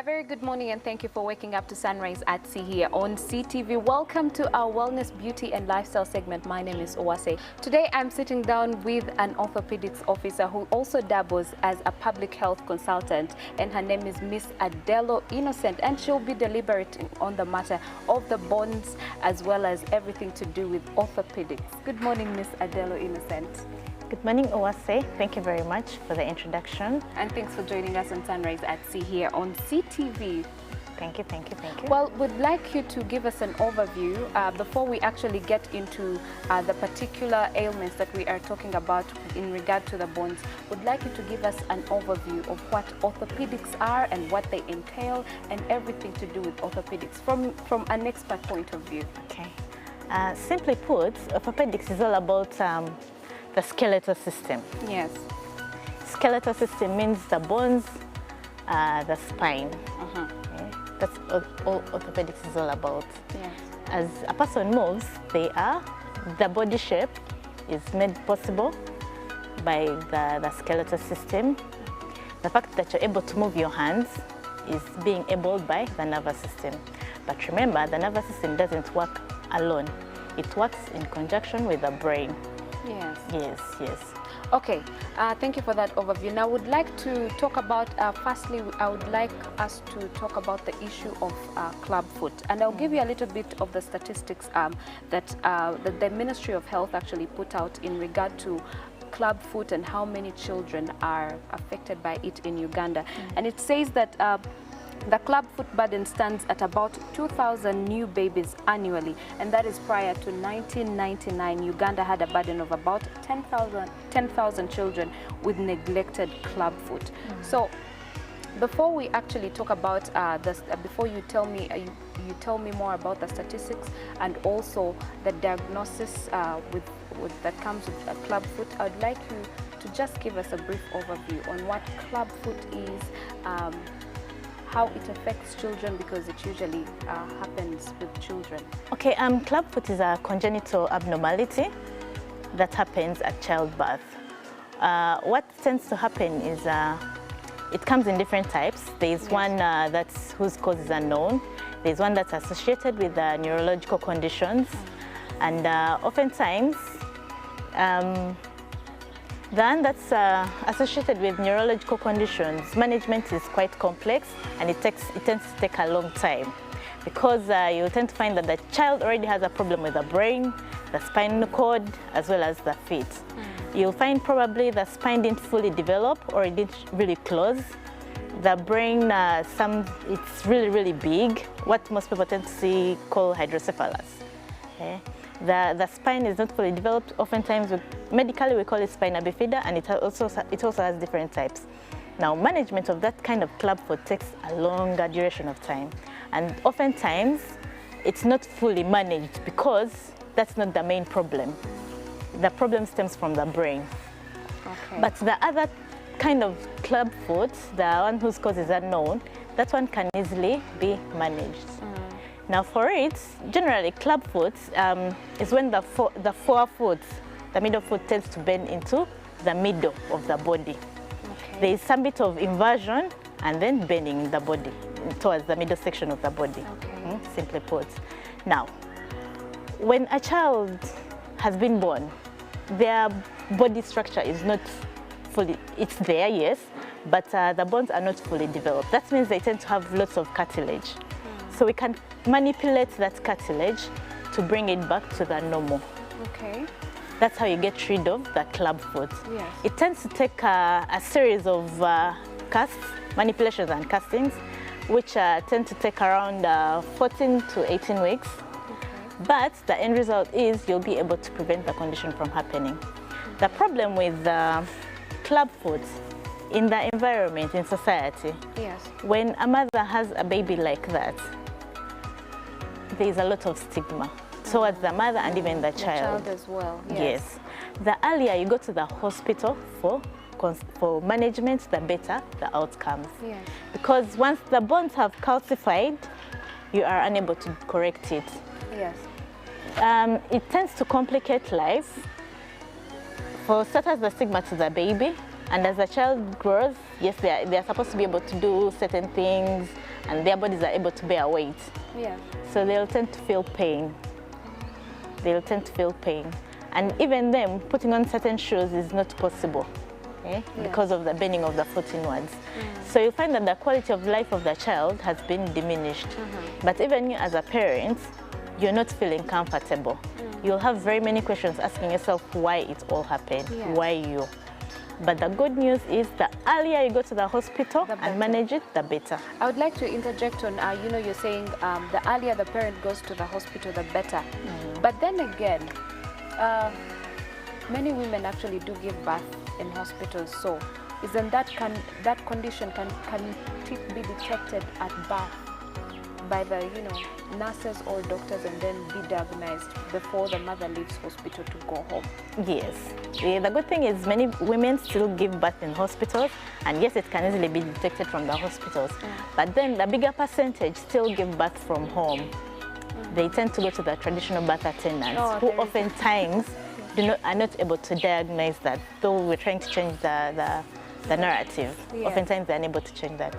A very good morning and thank you for waking up to Sunrise at Sea here on CTV. Welcome to our Wellness, Beauty and Lifestyle segment. My name is Owase. Today I'm sitting down with an orthopedics officer who also dabbles as a public health consultant, and her name is Miss Adelo Innocent, and she'll be deliberating on the matter of the bones as well as everything to do with orthopedics. Good morning, Miss Adelo Innocent. Good morning, Owase. Thank you very much for the introduction. And thanks for joining us on Sunrise at Sea here on CTV. Thank you, thank you, thank you. Well, we'd like you to give us an overview before we actually get into the particular ailments that we are talking about in regard to the bones. We'd like you to give us an overview of what orthopedics are and what they entail and everything to do with orthopedics from an expert point of view. Okay. Simply put, orthopedics is all about the skeletal system. Yes. Skeletal system means the bones, the spine. Okay. That's all orthopedics is all about. Yes. As a person moves, the body shape is made possible by the skeletal system. The fact that you're able to move your hands is being enabled by the nervous system. But remember, the nervous system doesn't work alone. It works in conjunction with the brain. Yes. Yes, yes. Okay, thank you for that overview. Now, I would like to talk about, firstly, I would like us to talk about the issue of clubfoot. And I'll give you a little bit of the statistics that the Ministry of Health actually put out in regard to clubfoot and how many children are affected by it in Uganda. And it says that the clubfoot burden stands at about 2,000 new babies annually, and that is prior to 1999. Uganda had a burden of about 10,000 children with neglected clubfoot. So before we actually talk about this, before you tell me more about the statistics and also the diagnosis that comes with clubfoot, I would like you to just give us a brief overview on what clubfoot is, how it affects children, because it usually happens with children. Okay, clubfoot is a congenital abnormality that happens at childbirth. What tends to happen is it comes in different types. There's one whose cause is unknown. There's one that's associated with neurological conditions, and oftentimes the one that's associated with neurological conditions, management is quite complex, and it tends to take a long time, because you tend to find that the child already has a problem with the brain, the spinal cord, as well as the feet. You'll find probably the spine didn't fully develop or it didn't really close. The brain, it's really, really big, what most people tend to see call hydrocephalus. Okay? The spine is not fully developed. Oftentimes, medically we call it spina bifida, and it also has different types. Now, management of that kind of clubfoot takes a longer duration of time, and oftentimes it's not fully managed because that's not the main problem. The problem stems from the brain. Okay. But the other kind of clubfoot, the one whose cause is unknown, that one can easily be managed. Now for it, generally clubfoot is when the forefoot, the middle foot tends to bend into the middle of the body. Okay. There is some bit of inversion and then bending the body towards the middle section of the body, simply put. Now, when a child has been born, their body structure is not fully, it's there, yes, but the bones are not fully developed. That means they tend to have lots of cartilage. So we can manipulate that cartilage to bring it back to the normal. Okay. That's how you get rid of the clubfoot. Yes. It tends to take a series of casts, manipulations and castings, which tend to take around 14 to 18 weeks. Okay. But the end result is you'll be able to prevent the condition from happening. The problem with clubfoot in the environment, in society, yes, when a mother has a baby like that, there's a lot of stigma towards the mother and even the child. The child as well. Yes. The earlier you go to the hospital for management, the better the outcomes. Yes. Because once the bones have calcified, you are unable to correct it. Yes. It tends to complicate life. For starters, the stigma to the baby, and as the child grows, yes, they are supposed to be able to do certain things, and their bodies are able to bear weight. Yeah. So they'll tend to feel pain. They'll tend to feel pain. And even them, putting on certain shoes is not possible, because of the bending of the foot inwards. So you find that the quality of life of the child has been diminished. But even you as a parent, you're not feeling comfortable. You'll have very many questions asking yourself why it all happened, why you. But the good news is the earlier you go to the hospital and manage it, the better. I would like to interject on, you know, you're saying the earlier the parent goes to the hospital, the better. But then again, many women actually do give birth in hospitals. So isn't that condition can it be detected at birth by the nurses or doctors and then be diagnosed before the mother leaves hospital to go home? Yes. The good thing is many women still give birth in hospitals, and yes, it can easily be detected from the hospitals. But then the bigger percentage still give birth from home. They tend to go to the traditional birth attendants, who oftentimes are not able to diagnose that, though we're trying to change the narrative. Oftentimes they're unable to change that.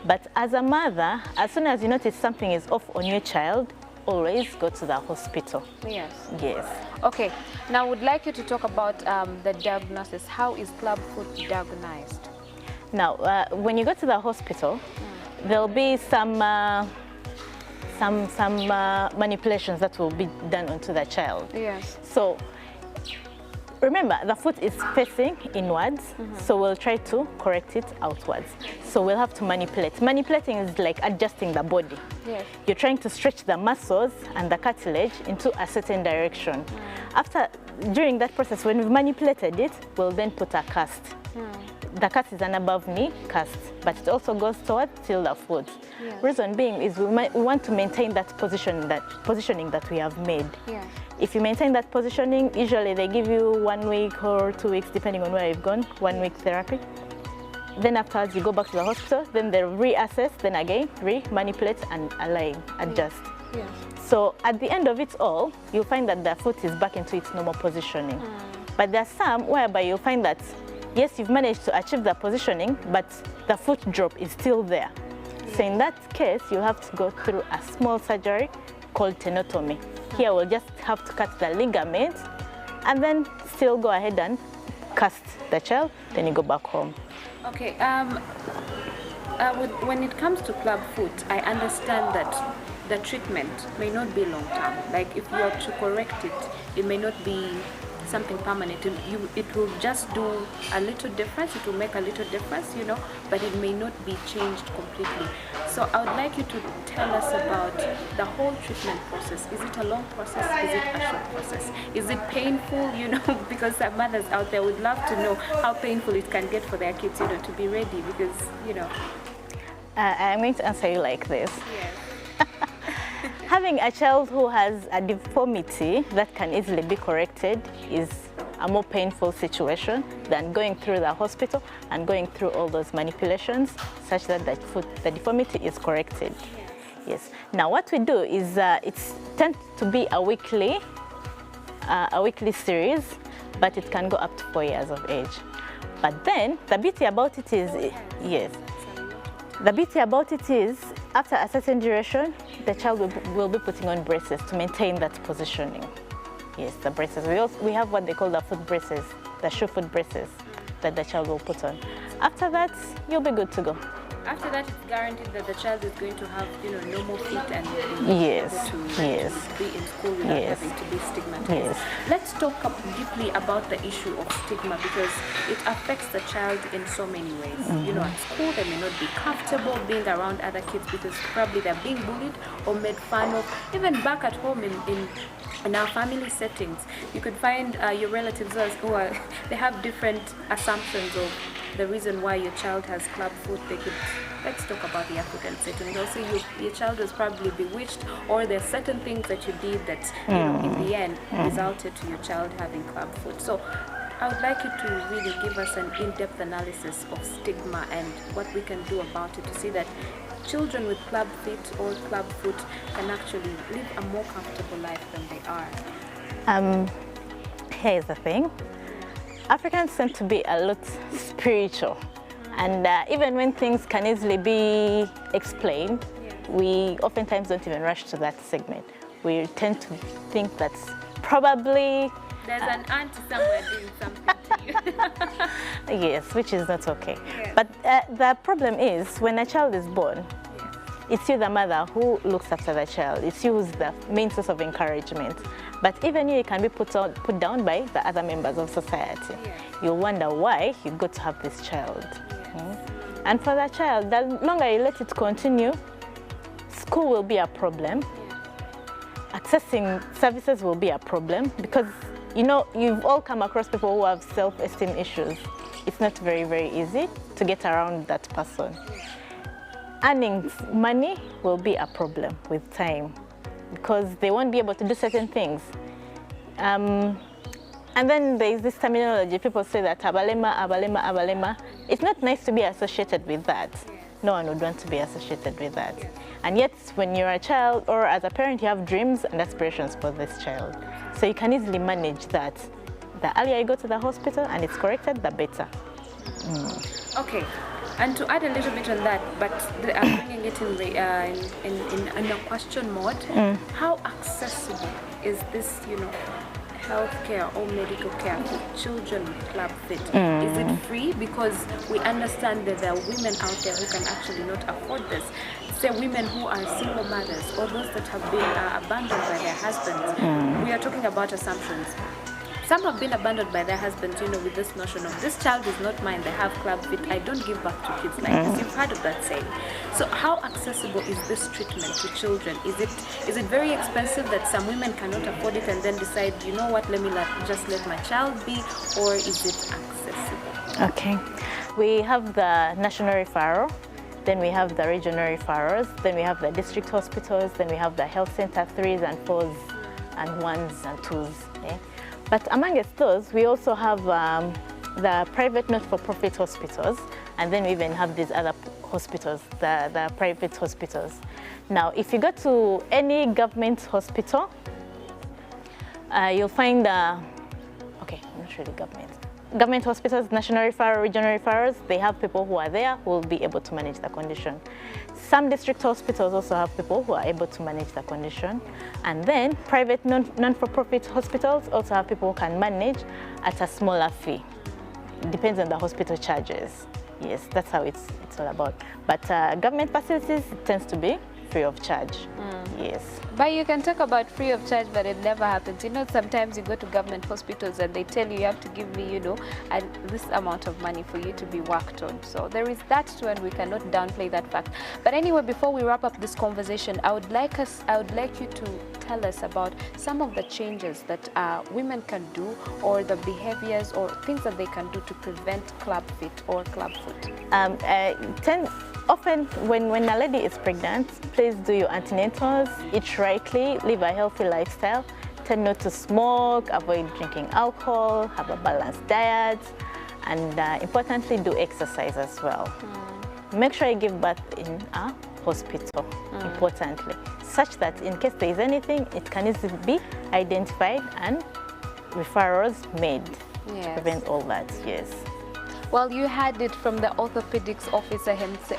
But as a mother, as soon as you notice something is off on your child, always go to the hospital. Yes. Yes. Okay. Now I would like you to talk about the diagnosis. How is clubfoot diagnosed? Now, when you go to the hospital, there'll be some manipulations that will be done onto the child. Yes. So remember, the foot is facing inwards, so we'll try to correct it outwards. So we'll have to manipulate. Manipulating is like adjusting the body. Yes. You're trying to stretch the muscles and the cartilage into a certain direction. During that process, when we've manipulated it, we'll then put a cast. The cast is an above knee cast, but it also goes towards till the foot. Yes. Reason being is we want to maintain that positioning that we have made. Yes. If you maintain that positioning, usually they give you 1 week or 2 weeks, depending on where you've gone, 1 week therapy. Then afterwards, you go back to the hospital, then they reassess, then again, re-manipulate and align, adjust. Yes. So at the end of it all, you'll find that the foot is back into its normal positioning. But there are some whereby you'll find that, yes, you've managed to achieve the positioning, but the foot drop is still there. So in that case, you'll have to go through a small surgery called tenotomy. Here we'll just have to cut the ligament and then still go ahead and cast the child, then you go back home. Okay, when it comes to clubfoot, I understand that the treatment may not be long term. Like if you are to correct it, it may not be something permanent. It will just do a little difference, it will make a little difference, but it may not be changed completely. So I would like you to tell us about the whole treatment process. Is it a long process? Is it a short process? Is it painful? Because some mothers out there would love to know how painful it can get for their kids, to be ready, because, I'm going to answer you like this. Yes. Having a child who has a deformity that can easily be corrected is a more painful situation than going through the hospital and going through all those manipulations such that the deformity is corrected. Yes. Now what we do is it tends to be a weekly series, but it can go up to 4 years of age. But then the beauty about it is, after a certain duration, the child will be putting on braces to maintain that positioning. Yes, the braces. We have what they call the foot braces, the shoe foot braces that the child will put on. After that, you'll be good to go. After that, it's guaranteed that the child is going to have, normal feet and yes, be in school without having to be stigmatized. Yes. Let's talk deeply about the issue of stigma, because it affects the child in so many ways. At school, they may not be comfortable being around other kids because probably they're being bullied or made fun of. Even back at home in our family settings, you could find your relatives they have different assumptions of the reason why your child has clubfoot. Let's talk about the African setting. They'll say your child was probably bewitched, or there's certain things that you did that in the end resulted to your child having clubfoot. So I would like you to really give us an in-depth analysis of stigma and what we can do about it to see that children with club feet or clubfoot can actually live a more comfortable life than they are. Here's the thing. Africans tend to be a lot spiritual, and even when things can easily be explained, we oftentimes don't even rush to that segment. We tend to think that's probably... There's an auntie somewhere doing something to you. Yes, which is not okay. Yes. But the problem is when a child is born, it's you, the mother, who looks after the child. It's you who's the main source of encouragement. But even you can be put down by the other members of society. Yes. You'll wonder why you got to have this child. Yes. And for the child, the longer you let it continue, school will be a problem. Yeah. Accessing services will be a problem because, you know, you've all come across people who have self-esteem issues. It's not very, very easy to get around that person. Earning money will be a problem with time because they won't be able to do certain things. And then there is this terminology, people say that abalema, abalema, abalema. It's not nice to be associated with that. No one would want to be associated with that. And yet, when you're a child or as a parent, you have dreams and aspirations for this child. So you can easily manage that. The earlier you go to the hospital and it's corrected, the better. Okay. And to add a little bit on that, but I'm bringing it in a question mode, how accessible is this, you know, healthcare or medical care for children with clubfoot? Is it free? Because we understand that there are women out there who can actually not afford this. Say women who are single mothers or those that have been abandoned by their husbands. We are talking about assumptions. Some have been abandoned by their husbands, you know, with this notion of this child is not mine, they have clubfoot, I don't give back to kids like this. You've heard of that saying. So how accessible is this treatment to children? Is it very expensive that some women cannot afford it and then decide, you know what, just let my child be, or is it accessible? Okay. We have the national referral, then we have the regional referrals, then we have the district hospitals, then we have the health center 3s and 4s and 1s and 2s. Yeah? But amongst those, we also have the private not-for-profit hospitals, and then we even have these other hospitals, the private hospitals. Now, if you go to any government hospital, you'll find okay, not really government hospitals, national referral, regional referrals, they have people who are there who will be able to manage the condition. Some district hospitals also have people who are able to manage the condition. And then private non-for-profit hospitals also have people who can manage at a smaller fee. It depends on the hospital charges. Yes, that's how it's all about. But government facilities, it tends to be free of charge. Yes. But you can talk about free of charge, but it never happens. You know, sometimes you go to government hospitals and they tell you you have to give me, you know, this amount of money for you to be worked on. So there is that too, and we cannot downplay that fact. But anyway, before we wrap up this conversation, I would like you to tell us about some of the changes that women can do, or the behaviors or things that they can do to prevent clubfoot or clubfoot. Often when a lady is pregnant, please do your antenatals, eat rightly, live a healthy lifestyle, tend not to smoke, avoid drinking alcohol, have a balanced diet, and importantly, do exercise as well. Make sure you give birth in a hospital, importantly, such that in case there is anything, it can easily be identified and referrals made to prevent all that. Yes. Well, you had it from the orthopedics officer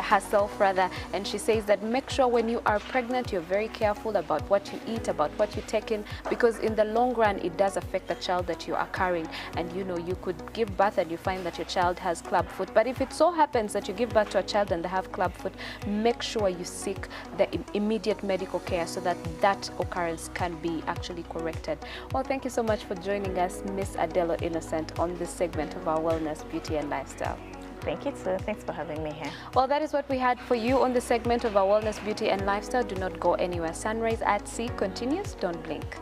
herself, and she says that make sure when you are pregnant, you're very careful about what you eat, about what you take in, because in the long run, it does affect the child that you are carrying. And you know, you could give birth and you find that your child has clubfoot. But if it so happens that you give birth to a child and they have clubfoot, make sure you seek the immediate medical care so that that occurrence can be actually corrected. Well, thank you so much for joining us, Miss Adelo Innocent, on this segment of our Wellness, Beauty and Lifestyle. Thank you, sir. Thanks for having me here. Well, that is what we had for you on the segment of our Wellness, Beauty and Lifestyle. Do not go anywhere. Sunrise at Sea continues. Don't blink.